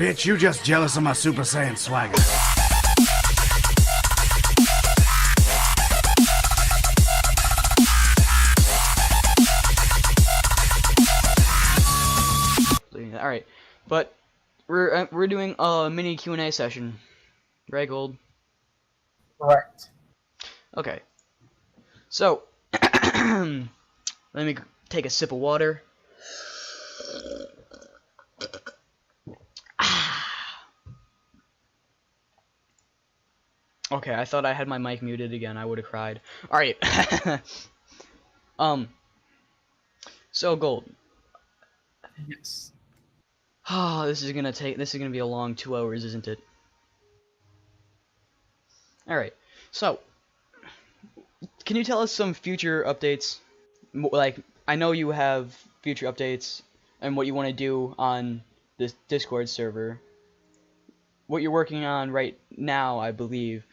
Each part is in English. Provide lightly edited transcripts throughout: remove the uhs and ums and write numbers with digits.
Bitch, you just jealous of my Super Saiyan swagger. Alright, but we're doing a mini Q&A session, right, Gold? Correct. Okay. So, let me take a sip of water. Okay, I thought I had my mic muted again. I would have cried. Alright. So Gold. Yes. Oh, this is gonna be a long 2 hours, isn't it? Alright. So, can you tell us some future updates? Like, I know you have future updates and what you want to do on this Discord server. What you're working on right now, I believe,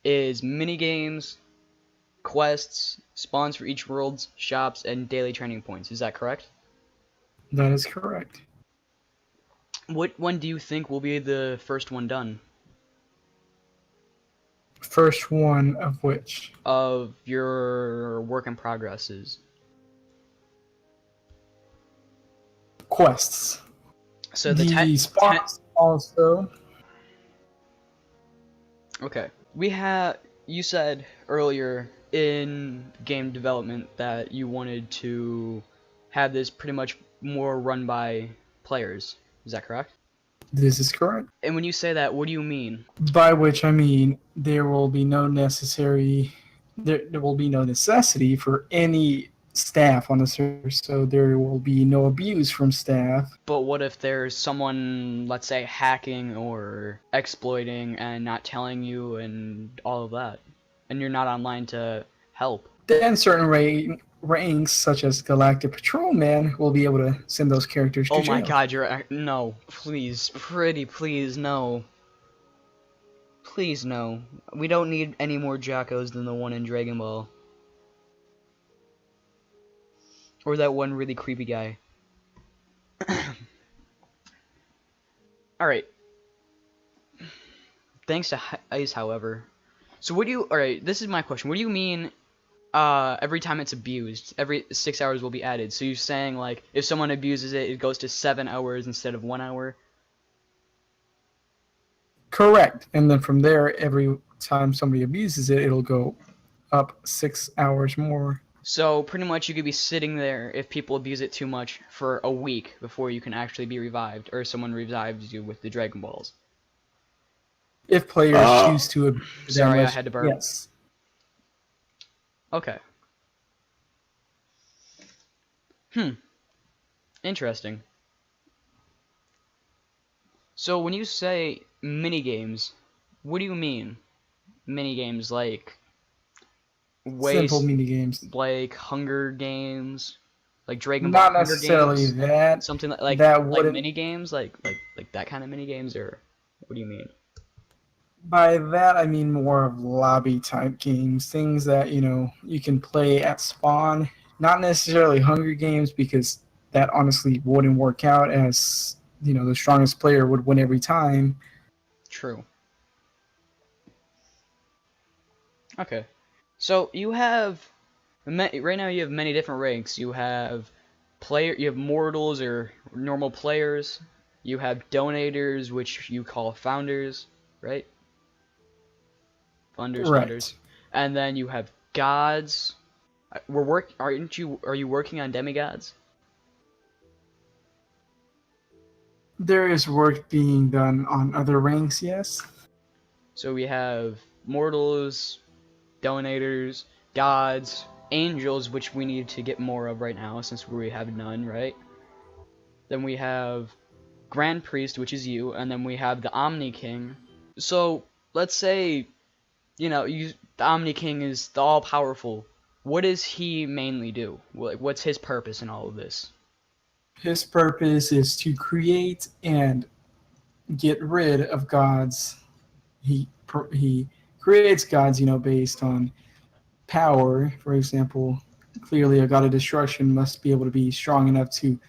is mini games, quests, spawns for each world, shops, and daily training points. Is that correct? That is correct. What one do you think will be the first one done? First one of which? Of your work in progresses. Quests. So the spawns also. Okay. You said earlier in game development that you wanted to have this pretty much more run by players. Is that correct? This is correct. And when you say that, what do you mean? By which I mean there will be no necessity for any staff on the server, so there will be no abuse from staff. But what if there's someone, let's say, hacking or exploiting and not telling you and all of that, and you're not online to help? Then certain ranks, such as Galactic Patrolman, will be able to send those characters to jail. Oh my god, no. Please. Pretty please, no. Please, no. We don't need any more Jackos than the one in Dragon Ball. Or that one really creepy guy. Alright. Thanks to Ice, however. So what do you... Alright, this is my question. What do you mean, every time it's abused? Every 6 hours will be added. So you're saying, like, if someone abuses it, it goes to 7 hours instead of 1 hour? Correct. And then from there, every time somebody abuses it, it'll go up 6 hours more. So pretty much you could be sitting there if people abuse it too much for a week before you can actually be revived, or someone revives you with the Dragon Balls. If players choose to abuse them. Sorry, I had to burp. Yes. Okay. Interesting. So when you say minigames, what do you mean? Minigames like Simple minigames. like Hunger Games, like Dragon Not Ball Hunger necessarily Games? that. Something like that like wouldn't... mini games, like that kind of mini games, or what do you mean? By that I mean more of lobby type games, things that you can play at spawn. Not necessarily Hunger Games, because that honestly wouldn't work out, as the strongest player would win every time. True. Okay. So you have right now you have many different ranks. You have mortals or normal players. You have donators, which you call founders, right? Founders. And then you have gods. Are you working on demigods? There is work being done on other ranks, yes. So we have mortals, donators, gods, angels, which we need to get more of right now since we have none, right? Then we have Grand Priest, which is you, and then we have the Omni King. So let's say, the Omni King is the all-powerful. What does he mainly do? What's his purpose in all of this? His purpose is to create and get rid of gods. He creates gods, based on power. For example, clearly a god of destruction must be able to be strong enough to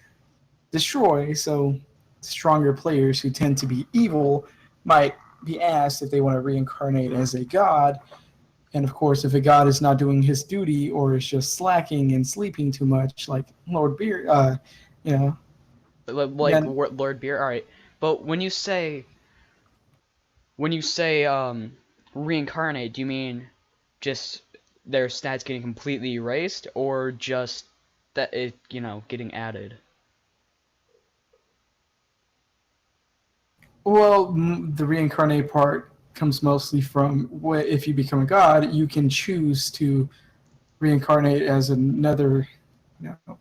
destroy. So stronger players who tend to be evil might be asked if they want to reincarnate as a god. And of course, if a god is not doing his duty or is just slacking and sleeping too much, like Lord Beer, you know, Like then Lord Beer. All right, but when you say reincarnate, do you mean just their stats getting completely erased, or just that it getting added? well, the reincarnate part comes mostly from if you become a god, you can choose to reincarnate as another, you know,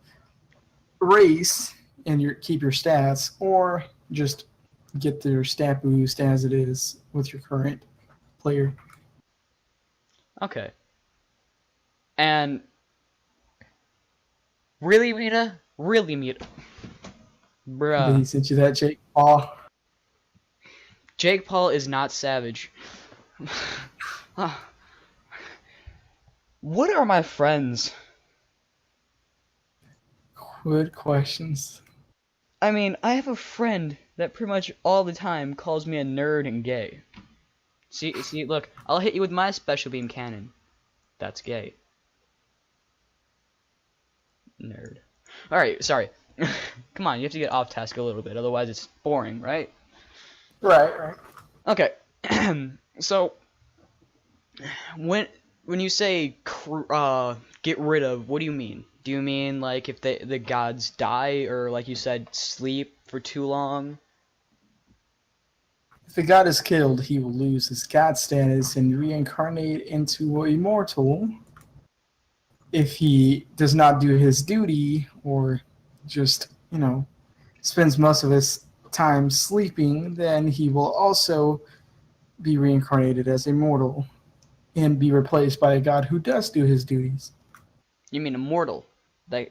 race and keep your stats, or just get their stat boost as it is with your current player. Okay. And really, Mita? Really, Mita? Did he Bruh. send you that, Jake Paul? Jake Paul is not Savage. What are my friends? Good questions. I mean, I have a friend that pretty much all the time calls me a nerd and gay. See, look, I'll hit you with my special beam cannon. That's gay. Nerd. Alright, sorry. Come on, you have to get off task a little bit, otherwise it's boring, right? Right, right. Okay. So, when you say get rid of, what do you mean? Do you mean like if the gods die, or like you said, sleep for too long? If a god is killed, he will lose his god status and reincarnate into an immortal. If he does not do his duty, or just, spends most of his time sleeping, then he will also be reincarnated as a mortal and be replaced by a god who does do his duties. You mean immortal that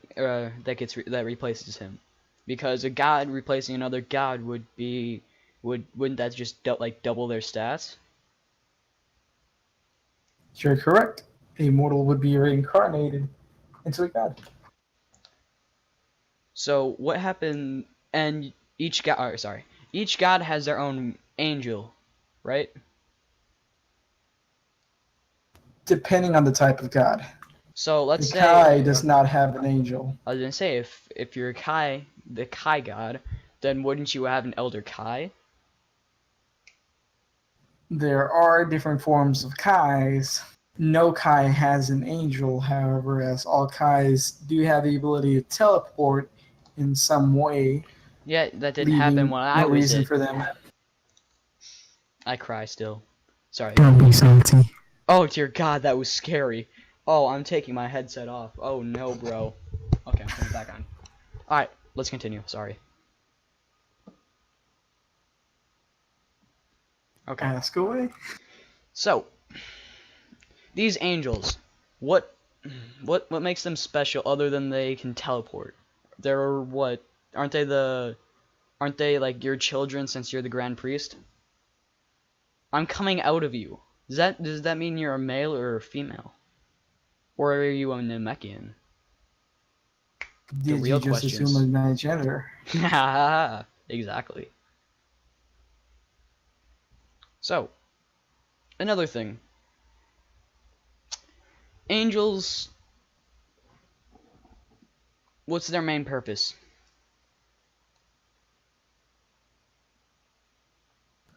replaces him? Because a god replacing another god wouldn't that just like double their stats? You're correct. A mortal would be reincarnated into a god. So what happened? And each god has their own angel, right? Depending on the type of god. So let's The say Kai does not have an angel. I was gonna say if you're the Kai god, then wouldn't you have an Elder Kai? There are different forms of Kais. No Kai has an angel, however, as all Kais do have the ability to teleport in some way, Yeah, that didn't happen leaving when I no was reason it. for them. I cry still. Sorry. Don't be salty. Oh dear God, that was scary. Oh, I'm taking my headset off. Oh no, bro. Okay, I'm putting it back on. Alright, let's continue. Sorry. Okay. Ask away. So, these angels, what makes them special other than they can teleport? They're what? Aren't they like your children since you're the Grand Priest? I'm coming out of you. Does that mean you're a male or a female? Or are you a Namekian? The Did real you just questions. assume my gender? Exactly. So, another thing. Angels, what's their main purpose?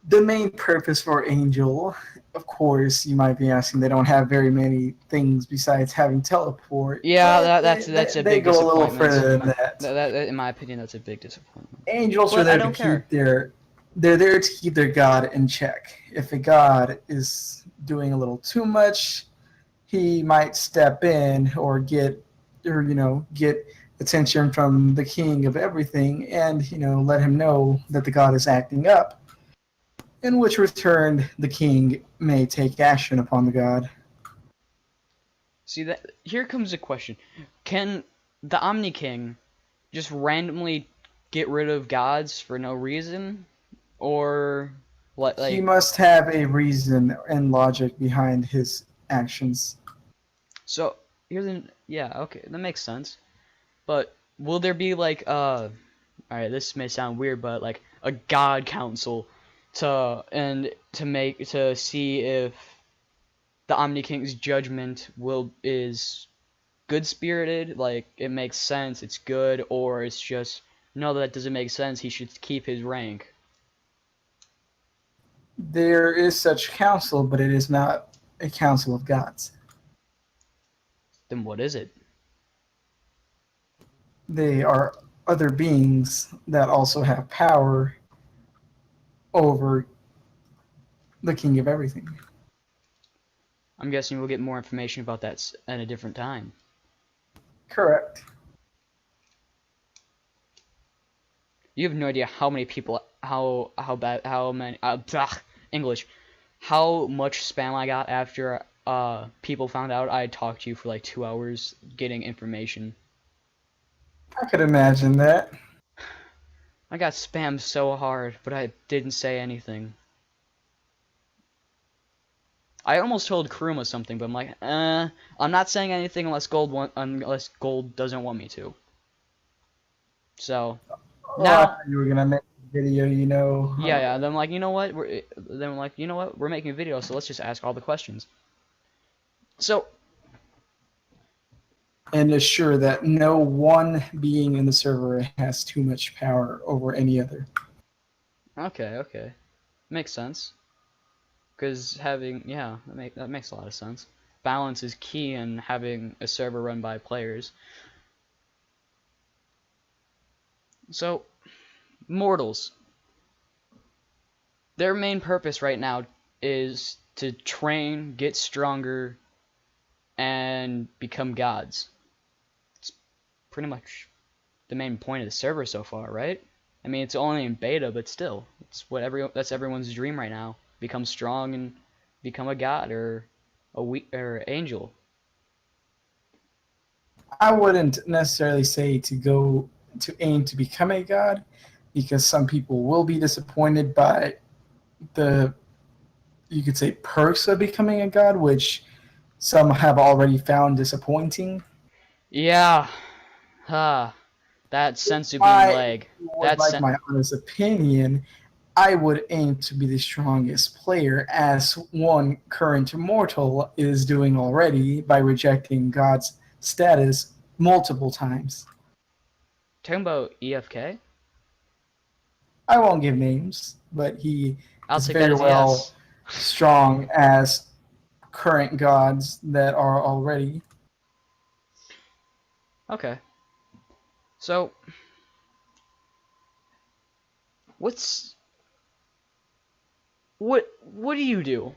The main purpose for Angel, of course, you might be asking, they don't have very many things besides having teleport. Yeah, But that's a they big go a little disappointment. further than that. In my opinion, that's a big disappointment. Angels are But I there to don't care. keep they're there to keep their god in check. If a god is doing a little too much, he might step in or get attention from the king of everything, and let him know that the god is acting up, in which return the king may take action upon the god. See that here comes a question. Can the Omni King just randomly get rid of gods for no reason? Or what, He like, must have a reason and logic behind his actions. so here's an yeah, okay, that makes sense. But will there be like Alright, this may sound weird, but like a god council to see if the Omni King's judgment is good spirited, like it makes sense, it's good, or it's just no, that doesn't make sense, he should keep his rank. There is such council, but it is not a council of gods. Then what is it? They are other beings that also have power over the king of everything. I'm guessing we'll get more information about that at a different time. Correct. You have no idea how many people, English, how much spam I got after people found out I had talked to you for like 2 hours getting information. I could imagine that. I got spammed so hard, but I didn't say anything. I almost told Kuruma something, but I'm like, I'm not saying anything unless Gold doesn't want me to. So now you were gonna make a video, you know. yeah. Then I'm like, you know what? We're making a video, so let's just ask all the questions. So. And assure that no one being in the server has too much power over any other. Okay. Makes sense. Because that makes a lot of sense. Balance is key in having a server run by players. So, mortals. Their main purpose right now is to train, get stronger, and become gods. It's pretty much the main point of the server so far, right? I mean, it's only in beta, but still, that's everyone's dream right now. Become strong and become a god or angel. I wouldn't necessarily say to aim to become a god, because some people will be disappointed by you could say, perks of becoming a god, which some have already found disappointing. Yeah. That sensu being leg. That's my honest opinion. I would aim to be the strongest player, as one current mortal is doing already by rejecting God's status multiple times. Talking about EFK? I won't give names, but he is very well yes. strong as current gods that are already. Okay. So, what do you do?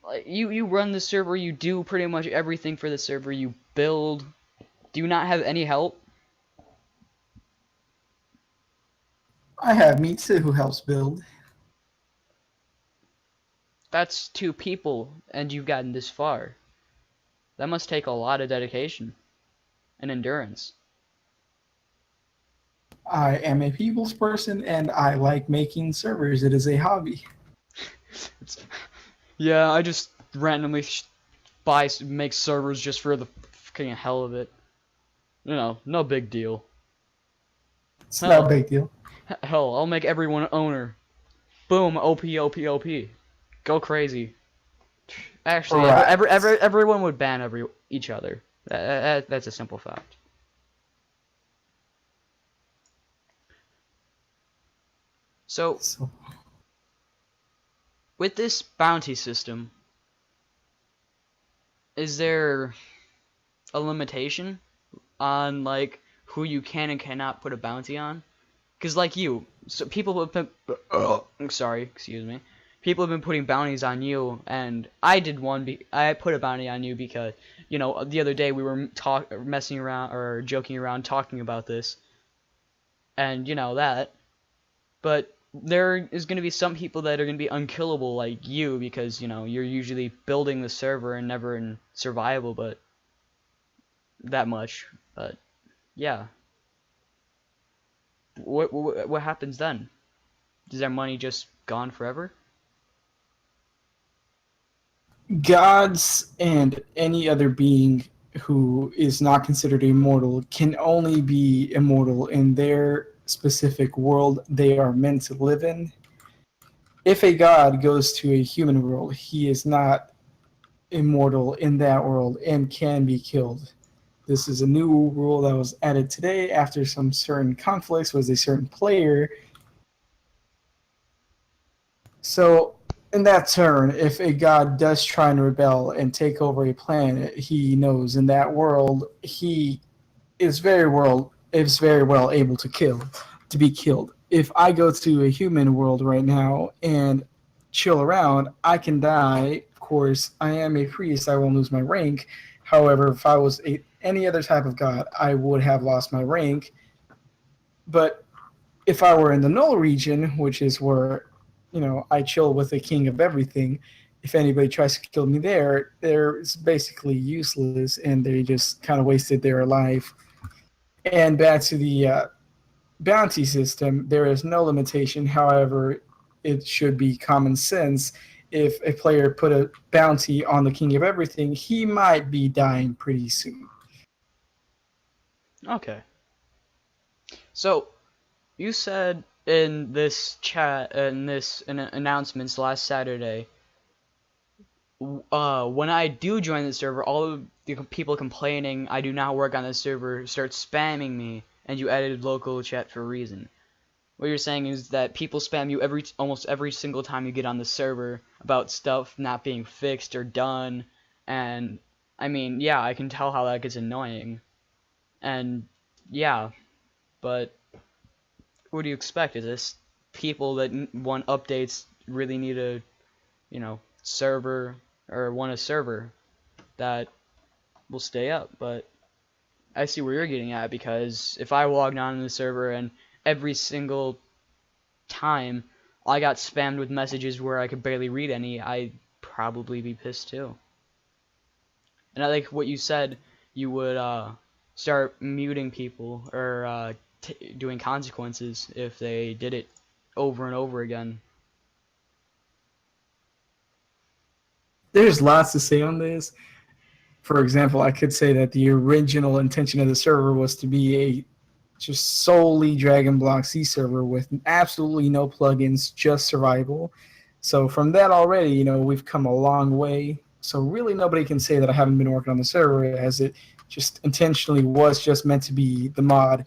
Like, you run the server, you do pretty much everything for the server, you build. Do you not have any help? I have Mitsu who helps build. That's 2 people, and you've gotten this far. That must take a lot of dedication and endurance. I am a people's person, and I like making servers. It is a hobby. Yeah, I just randomly make servers just for the fucking hell of it. You know, no big deal. It's no big deal. Hell, I'll make everyone owner. Boom, OP. Go crazy. Actually, right. everyone would ban each other. That's a simple fact. So, with this bounty system, is there a limitation on like who you can and cannot put a bounty on? Because like so people have been people have been putting bounties on you, and I did one. I put a bounty on you because, you know, the other day we were messing around or joking around talking about this, and you know that. But there is going to be some people that are going to be unkillable like you, because, you know, you're usually building the server and never in survival, but that much. But yeah. What happens then? Is their money just gone forever? Gods and any other being who is not considered immortal can only be immortal in their specific world they are meant to live in. If a god goes to a human world, he is not immortal in that world and can be killed. This is a new rule that was added today after some certain conflicts with a certain player. So, in that turn, if a god does try and rebel and take over a planet, he knows in that world he is very well able to be killed. If I go to a human world right now and chill around, I can die. Of course, I am a priest. I won't lose my rank. However, if I was any other type of god, I would have lost my rank. But if I were in the null region, which is where I chill with the king of everything, if anybody tries to kill me there, it's basically useless, and they just kind of wasted their life. And back to the bounty system, there is no limitation. However, it should be common sense. If a player put a bounty on the king of everything, he might be dying pretty soon. Okay. So, you said in this chat, in announcements last Saturday, when I do join the server, all of the people complaining I do not work on the server start spamming me, and you added local chat for a reason. What you're saying is that people spam you almost every single time you get on the server about stuff not being fixed or done, and I mean, yeah, I can tell how that gets annoying. And yeah, but what do you expect? Is this people that want updates really need a, server, or want a server that will stay up? But I see where you're getting at, because if I logged on to the server and every single time I got spammed with messages where I could barely read any, I'd probably be pissed too. And I like what you said, you would start muting people or doing consequences if they did it over and over again. There's lots to say on this. For example, I could say that the original intention of the server was to be a just solely Dragon Block C server with absolutely no plugins, just survival. So from that already, we've come a long way. So really nobody can say that I haven't been working on the server, as it just intentionally was just meant to be the mod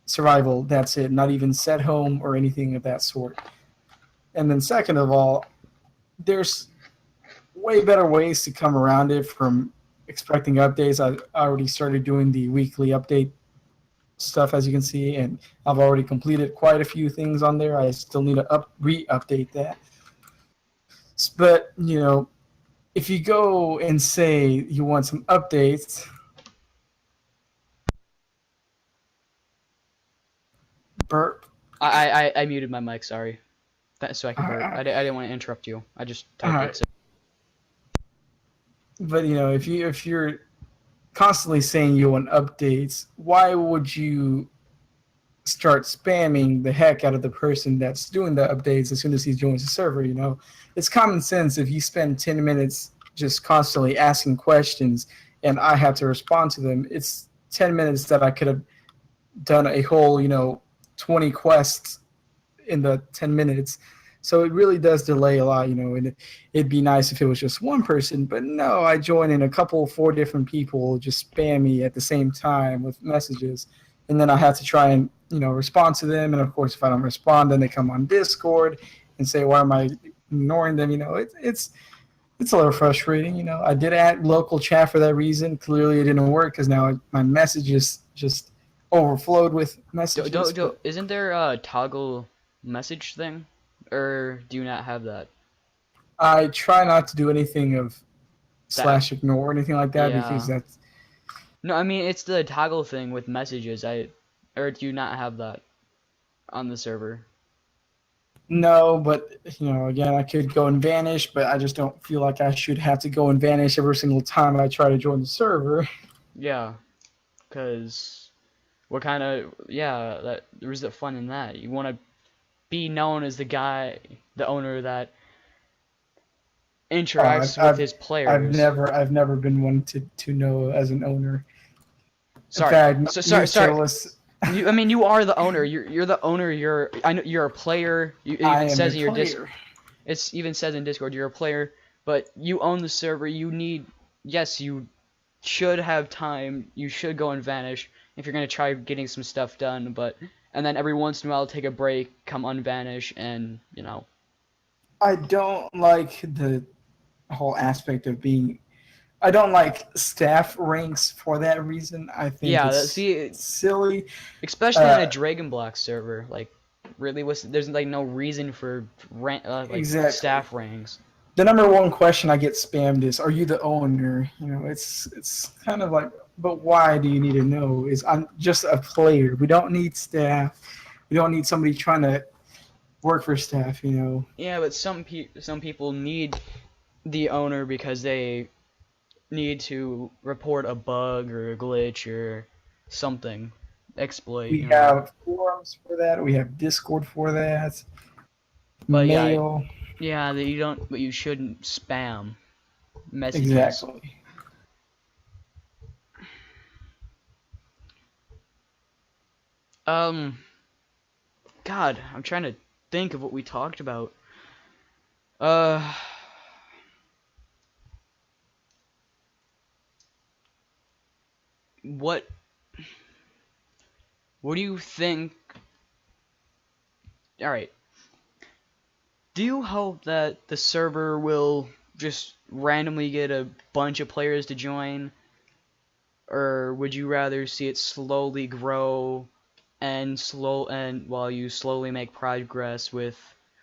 survival. That's it, not even set home or anything of that sort. And then second of all, there's way better ways to come around it from expecting updates. I already started doing the weekly update stuff, as you can see, and I've already completed quite a few things on there. I still need to re-update that. But, if you go and say you want some updates, burp. I muted my mic, sorry. So I can burp. I didn't want to interrupt you. I just typed it. So. But, if you're constantly saying you want updates, why would you start spamming the heck out of the person that's doing the updates as soon as he joins the server? It's common sense. If you spend 10 minutes just constantly asking questions and I have to respond to them, it's 10 minutes that I could have done a whole 20 quests in the 10 minutes. So it really does delay a lot, and it'd be nice if it was just one person, but no, I join in 4 different people just spam me at the same time with messages, and then I have to try and, respond to them, and of course if I don't respond, then they come on Discord and say, why am I ignoring them? It's a little frustrating, I did add local chat for that reason. Clearly it didn't work, because now my messages just overflowed with messages. Isn't there a toggle message thing? Or do you not have that? I try not to do anything of /ignore or anything like that, because that's... No, I mean, it's the toggle thing with messages. Or do you not have that on the server? No, but, again, I could go and vanish, but I just don't feel like I should have to go and vanish every single time I try to join the server. Yeah, because what kind of... Yeah, there's the fun in that. You want to be known as the owner that interacts with his players. I've never been one to know as an owner. Sorry. In fact, sorry. I mean, you are the owner. You're the owner. I know you're a player. It I even am a says in your player. It even says in Discord you're a player, but you own the server. Yes, you should have time. You should go and vanish if you're gonna try getting some stuff done. And then every once in a while take a break, come unvanish, and I don't like the whole aspect of being. I don't like staff ranks for that reason. I think yeah. it's See, silly. especially on a Uh, Dragon Block server, like really, there's like no reason for like exactly. staff ranks. The number one question I get spammed is, "Are you the owner?" It's kind of like, but why do you need to know? Is I'm just a player. We don't need staff. We don't need somebody trying to work for staff. Yeah, but some people need the owner because they need to report a bug or a glitch or something, exploit, We have forums for that. We have Discord for that. But Mail. yeah, that you don't, but you shouldn't spam messages. Exactly. Um, God, I'm trying to think of what we talked about. Uh, what do you think? All right. Do you hope that the server will just randomly get a bunch of players to join, or would you rather see it slowly grow and while you slowly make progress with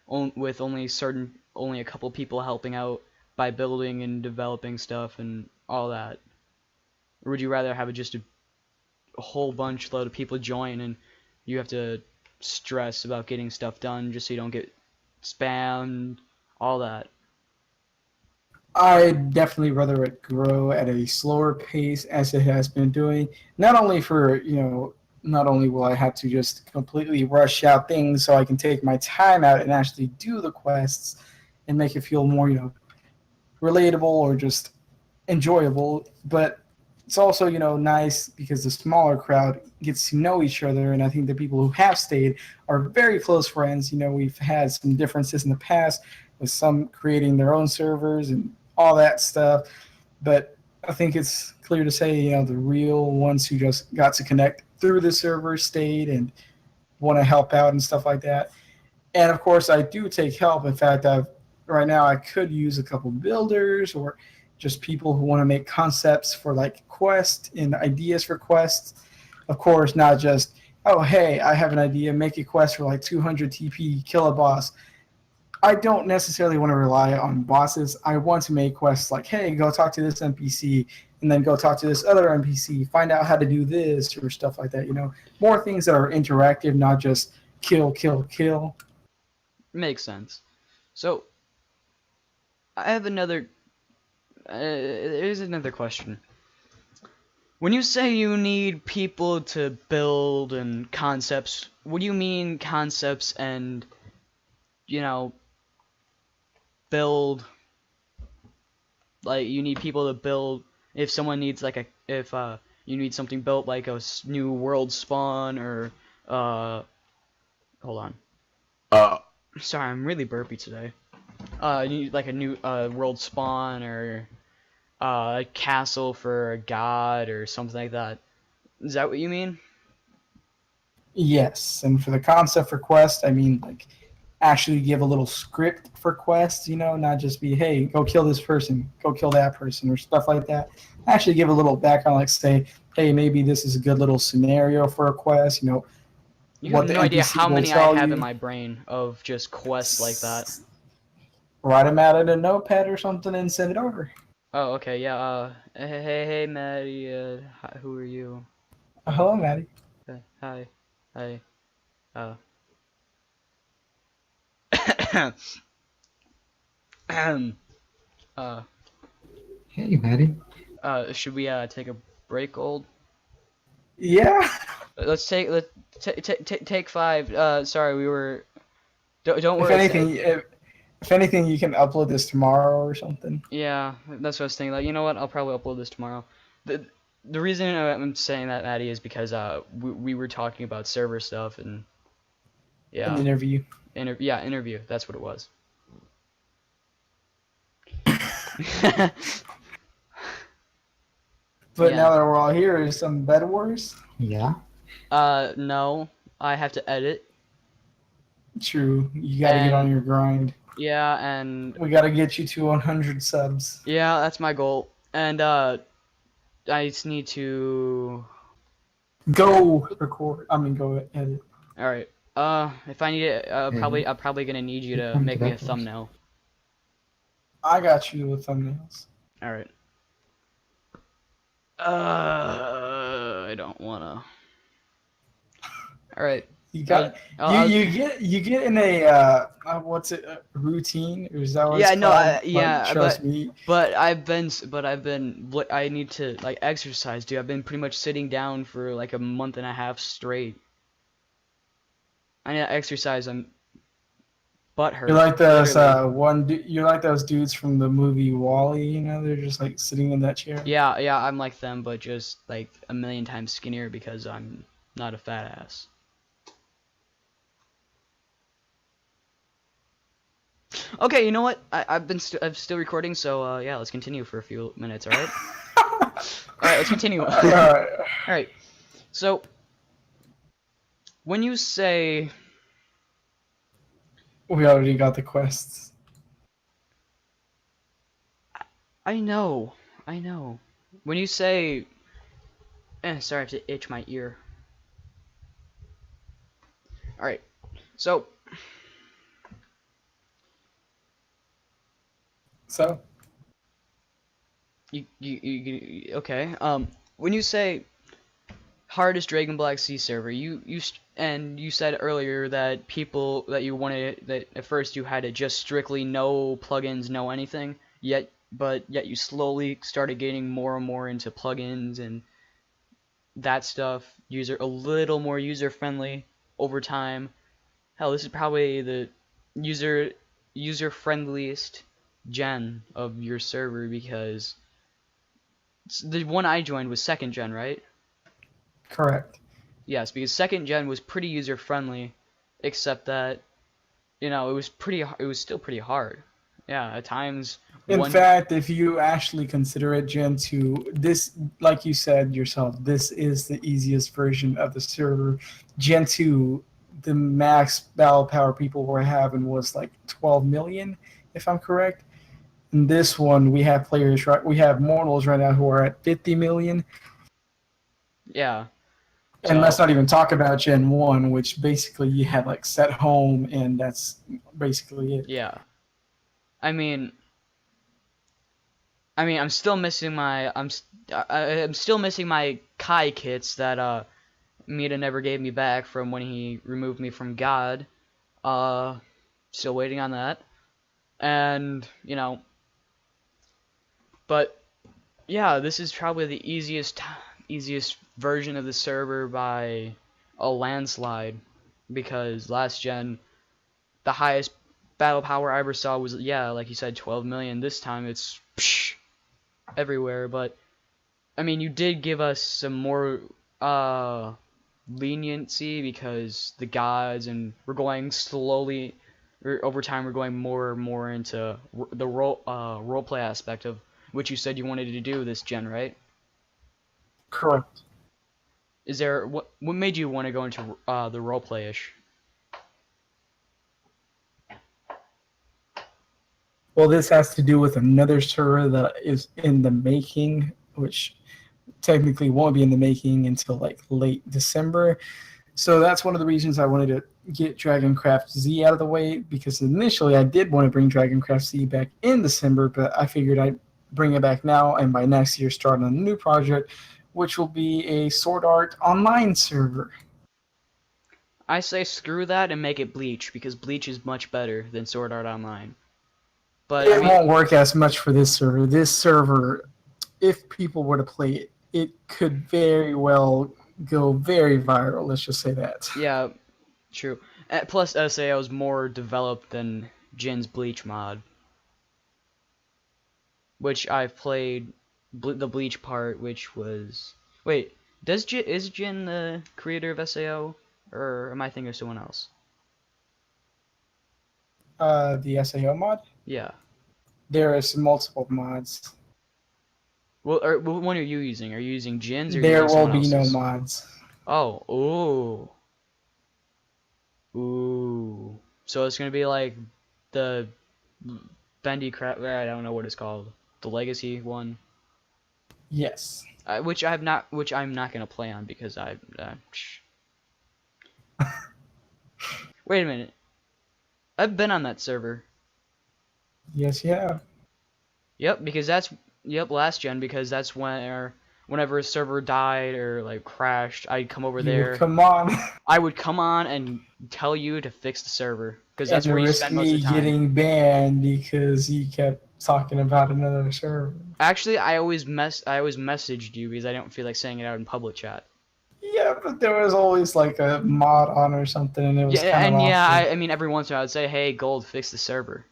only a couple people helping out by building and developing stuff and all that? Or would you rather have just a whole bunch load of people join and you have to stress about getting stuff done just so you don't get spammed, all that? I'd definitely rather it grow at a slower pace as it has been doing. Not only will I have to just completely rush out things so I can take my time out and actually do the quests and make it feel more, relatable or just enjoyable, but it's also, nice because the smaller crowd gets to know each other. And I think the people who have stayed are very close friends. We've had some differences in the past with some creating their own servers and all that stuff. But I think it's clear to say, the real ones who just got to connect through the server stayed and want to help out and stuff like that. And of course, I do take help. In fact, right now I could use a couple builders or just people who want to make concepts for like quests and ideas for quests. Of course, not just, oh, hey, I have an idea, make a quest for like 200 TP, kill a boss. I don't necessarily want to rely on bosses. I want to make quests like, hey, go talk to this NPC, and then go talk to this other NPC, find out how to do this or stuff like that. More things that are interactive, not just kill, kill, kill. Makes sense. So I have another. Here's another question. When you say you need people to build and concepts, what do you mean concepts and build? Like you need people to build. If someone needs if you need something built like a new world spawn or hold on. Sorry, I'm really burpy today. You need like a new world spawn or a castle for a god or something like that. Is that what you mean? Yes, and for the concept for quest, I mean like actually give a little script for quests, not just be, hey, go kill this person, go kill that person, or stuff like that. Actually give a little background, like say, hey, maybe this is a good little scenario for a quest, You what have the no idea NPC how will many I tell have you. in my brain of just quests like that. Write them out in a notepad or something and send it over. Oh, okay, yeah. Hey, Maddie. Who are you? Hello, Maddie. Hi. Hi. Uh. uh. Hey, Maddie. Should we take a break, old? Yeah. Let's take 5. Sorry, we were. Don't If worry. anything, if anything, you can upload this tomorrow or something. Yeah, that's what I was thinking. Like, you know what? I'll probably upload this tomorrow. the reason I'm saying that, Maddie, is because we were talking about server stuff and An yeah, interview. Interview. That's what it was. But now Yeah. that we're all here, is some Bed Wars? Yeah. No, I have to edit. True. You got to get on And your grind. yeah, and We got to get you to 100 subs. yeah, that's my goal. And I just need to. Go record. I mean, go edit. All right. If I need it, Hey, I'm probably gonna need you you to come to make me a that place. thumbnail. I got you with thumbnails. All right. I don't wanna. All right. You I'll, got I'll, you get in a what's it routine? Is that what yeah, it's no, called? Like, yeah, trust me. but I need to like exercise, dude. I've been pretty much sitting down for like a month and a half straight. I need to exercise. I'm butt hurt. You're like those literally. you're like those dudes from the movie Wall-E. You know, they're just like sitting in that chair. Yeah, I'm like them, but just like a million times skinnier because I'm not a fat ass. Okay, you know what? I'm still recording, so yeah, let's continue for a few minutes, all right? All right, let's continue. All right. All right. So when you say We already got the quests. I know. When you say sorry, I have to itch my ear. All right. So So you okay. When you say hardest Dragon Black Sea server, you said earlier that people that you wanted that at first you had to just strictly no plugins, no anything. Yet you slowly started getting more and more into plugins and that stuff. A little more user friendly over time. Hell, this is probably the user friendliest gen of your server because the one I joined was second gen, right? correct. Yes, because second gen was pretty user friendly, except that it was still pretty hard. Yeah, at times In fact, if you actually consider it Gen 2, this, like you said yourself, this is the easiest version of the server. Gen 2, the max battle power people were having was like 12 million, if I'm correct. In this one, we have we have mortals right now who are at 50 million. yeah. And let's So not even talk about Gen 1, which basically you had like set home, and that's basically it. yeah, I mean, I'm still missing I'm still missing my Kai kits that Mita never gave me back from when he removed me from God. Still waiting on that. And, but yeah, this is probably the easiest version of the server by a landslide because last gen the highest battle power I ever saw was, yeah, like you said, 12 million. This time it's everywhere, but I mean, you did give us some more leniency because the gods, and we're going slowly over time. We're going more and more into the roleplay aspect of which you said you wanted to do this gen, right? Correct. Is there what made you want to go into the roleplay-ish? Well, this has to do with another server that is in the making, which technically won't be in the making until like late December. So that's one of the reasons I wanted to get Dragoncraft Z out of the way, because initially I did want to bring Dragoncraft Z back in December, but I figured I'd bring it back now and by next year start on a new project, which will be a Sword Art Online server. I say screw that and make it Bleach because Bleach is much better than Sword Art Online. But It won't work as much for this server. This server, if people were to play it, it could very well go very viral. Let's just say that. yeah, true. Plus, SAO is more developed than Jin's Bleach mod, which I've played the Bleach part, which was wait, is Jin the creator of SAO, or am I thinking of someone else? The SAO mod. Yeah. There is multiple mods. Well, or what one are you using? Are you using Jin's or are you There using will someone be no else's? mods. Oh, ooh. So it's gonna be like the Bendy crap. I don't know what it's called. The Legacy one. Yes. Which I'm not gonna play on because I. Wait a minute. I've been on that server. Yes, yeah. Yep, because that's last gen because that's whenever a server died or like crashed, I'd come over You would there. come on I would come on and tell you to fix the server because and that's where you risk spend most of me the time. getting banned because you kept talking about another server. Actually, I always messaged you because I don't feel like saying it out in public chat. Yeah, but there was always like a mod on or something, and it was Yeah, kind of and yeah, awkward. I mean every once in a while I'd say, "Hey, Gold, fix the server."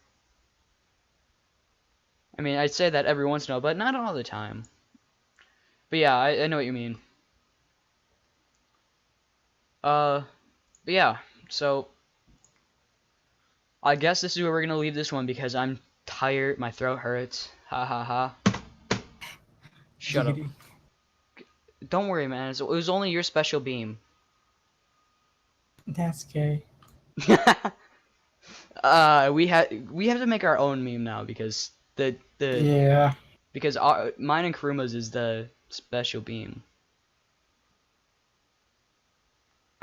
I mean, I'd say that every once in a while, but not all the time. But yeah, I know what you mean. But yeah, so I guess this is where we're gonna leave this one because I'm tired. My throat hurts. Ha ha ha. Shut up. Giggity. Don't worry, man. It was only your special beam. That's gay. We have to make our own meme now because Yeah. because mine and Kuruma's is the special beam.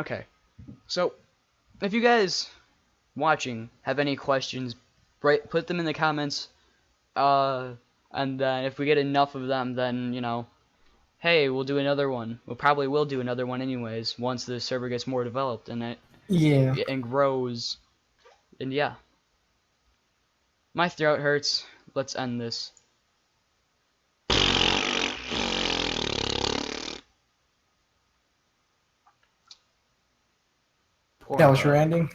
Okay, so if you guys watching have any questions, put them in the comments. And then if we get enough of them, then hey, we'll do another one. We'll probably will do another one anyways once the server gets more developed Yeah. and grows. And yeah, my throat hurts. Let's end this. That was your ending?